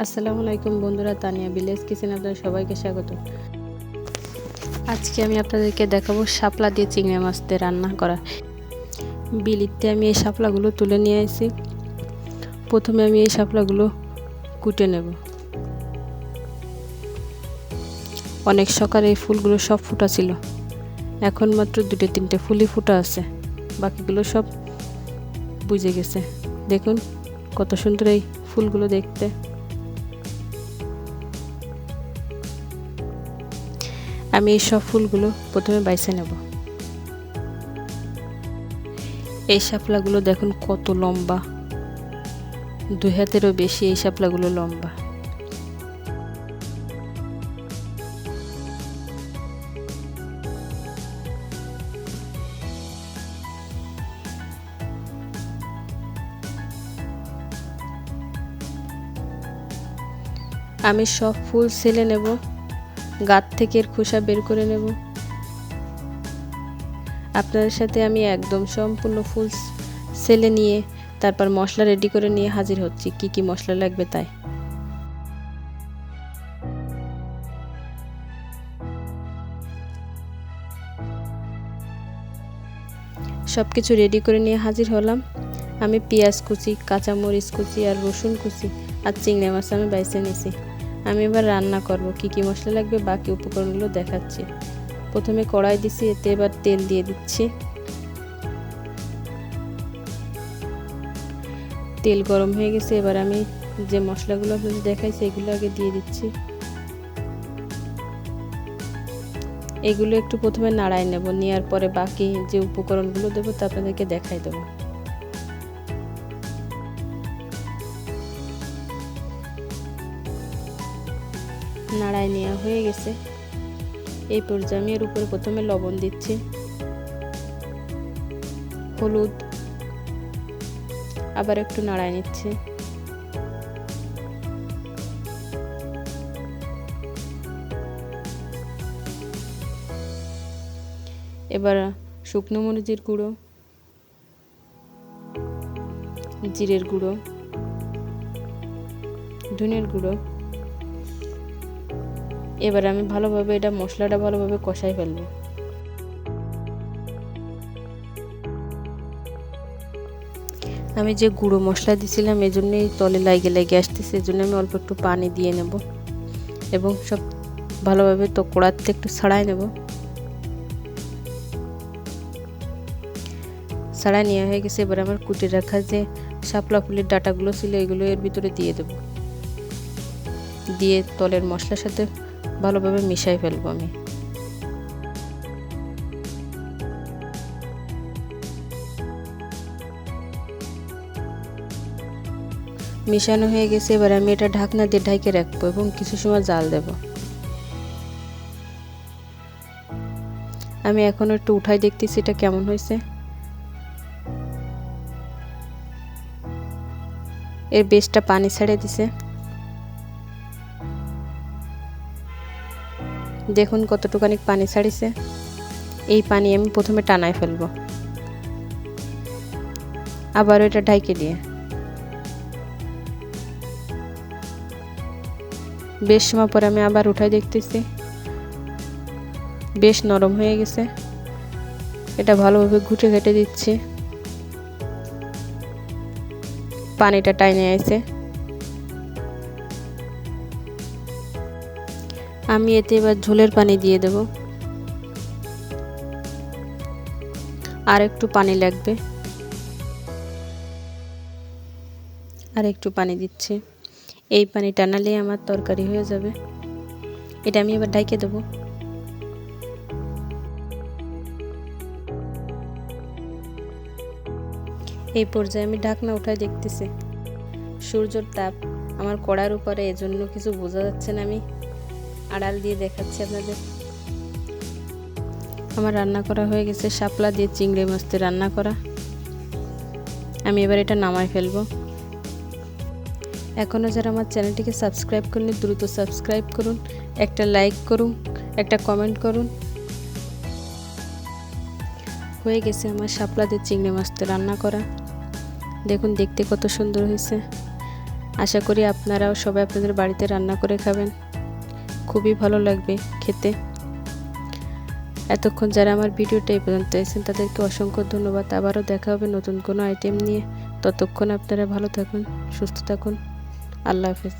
আসসালামু আলাইকুম বন্ধুরা, তানিয়া ভিলেজ কিচেনে আপনাদের সবাইকে স্বাগত। আজকে আমি আপনাদেরকে দেখাবো শাপলা দিয়ে চিংড়ি মাছ দিয়ে রান্না করা। বিলিতে আমি এই শাপলাগুলো তুলে নিয়ে আসি। প্রথমে আমি এই শাপলাগুলো কুটে নেব। অনেক সকালে এই ফুলগুলো সব ফুটা ছিল, এখন মাত্র 2-3টে ফুলই ফুটা আছে, বাকিগুলো সব বুঝে গেছে। দেখুন কত সুন্দর এই ফুলগুলো দেখতে। আমি এই সব ফুলগুলো প্রথমে বাইছে নেব। এই শাপলাগুলো দেখুন কত লম্বা, 2 হাতেরও বেশি এই শাপলাগুলো লম্বা। আমি সব ফুল ছেলে নেব, গাছ থেকে এর খোসা বের করে নেব। আপনাদের সাথে আমি একদম সম্পূর্ণ ফুল ছেলে নিয়ে তারপর মশলা রেডি করে নিয়ে হাজির হচ্ছি। কি কি মশলা লাগবে তাই। সব কিছু রেডি করে নিয়ে হাজির হলাম। আমি পেঁয়াজ কুচি, কাঁচামরিচ কুচি আর রসুন কুচি আর চিংড়ি মাছ আমি বাইছে নিয়েছি। আমি এবার রান্না করব। কি কি মশলা লাগবে বাকি উপকরণগুলো দেখাচ্ছি। প্রথমে কড়াই দিছি, এতে এবার তেল দিয়ে দিচ্ছি। তেল গরম হয়ে গেছে, এবার আমি যে মশলাগুলো আপনাদের দেখাইছি এগুলো আগে দিয়ে দিচ্ছি। এগুলো একটু প্রথমে নাড়াই নেব, নেওয়ার পরে বাকি যে উপকরণগুলো দেবো তা আপনাদেরকে দেখাই দেবো। নাড়াই নেওয়া হয়ে গেছে। এই পর্যায়ে আমি এর উপরে প্রথমে লবণ দিচ্ছি, হলুদ, আবার একটু নাড়াই নিচ্ছি। এবার শুকনো মরিচের গুঁড়ো, জিরের গুঁড়ো, ধনের গুঁড়ো। এবার আমি ভালোভাবে মশলাটা ভালোভাবে কষাই ফেলবো। আমি যে গুঁড়ো মশলা দিয়েছিলাম এজন্যই তলে লাগে আসতেছে, এজন্য আমি অল্প একটু পানি দিয়ে নেব এবং সব ভালোভাবে তো কড়াতে একটু ছাড়াই নেব। ছাড়াই নেওয়া হয়ে গেছে। এবার আমার কুটে রাখা যে শাপলা ফুলের ডাটাগুলো ছিল এগুলো এর ভিতরে দিয়ে দেব। দিয়ে তলের মশলার সাথে ভালোভাবে মিশাই ফেলবো আমি। মিশানো হয়ে গেছে। এবার আমি এটা ঢাকনা দিয়ে ঢেকে রাখবো এবং কিছু সময় জাল দেব। আমি এখন একটু উঠাই দেখতেছি এটা কেমন হয়েছে। এর বেশটা পানি ছেড়ে দিছে, দেখুন কতটুকানি পানি ছাড়িছে। এই পানি আমি প্রথমে টানাই ফেলবো, আবার এটা ঢাইকে দিয়ে বেশ সময় পরে আমি আবার উঠাই দেখতেছি, বেশ নরম হয়ে গেছে। এটা ভালোভাবে ঘুটে ঘেটে দিচ্ছি, পানিটা টাইনে আসছে। আমি এতে এবার ঝোলের পানি দিয়ে দেব, আর একটু পানি লাগবে, আর একটু পানি দিচ্ছি। এই পানি টানালে আমার তরকারি হয়ে যাবে। এটা আমি এবার ঢেকে দেব। এই পর্যায়ে আমি ঢাকনা উঠায় দেখতেছি সূর্যের তাপ আমার কড়ার উপরে, এজন্য কিছু বোঝা যাচ্ছে না। আমি আড়াল দিয়ে দেখাচ্ছি আপনাদের। আমার রান্না করা হয়ে গেছে, শাপলা দিয়ে চিংড়ি মাছ দিয়ে রান্না করা। আমি এবার এটা নামাই ফেলবো। এখনও যারা আমার চ্যানেলটিকে সাবস্ক্রাইব করেনি দ্রুত সাবস্ক্রাইব করুন, একটা লাইক করুন, একটা কমেন্ট করুন। হয়ে গেছে আমার শাপলা দিয়ে চিংড়ি মাছ দিয়ে রান্না করা। দেখুন দেখতে কত সুন্দর হয়েছে। আশা করি আপনারাও সবাই আপনাদের বাড়িতে রান্না করে খাবেন, খুবই ভালো লাগবে খেতে। এতক্ষণ যারা আমার ভিডিওটা এই পর্যন্ত এসেছেন তাদেরকে অসংখ্য ধন্যবাদ। আবারও দেখা হবে নতুন কোনো আইটেম নিয়ে। ততক্ষণ আপনারা ভালো থাকুন, সুস্থ থাকুন। আল্লাহ হাফেজ।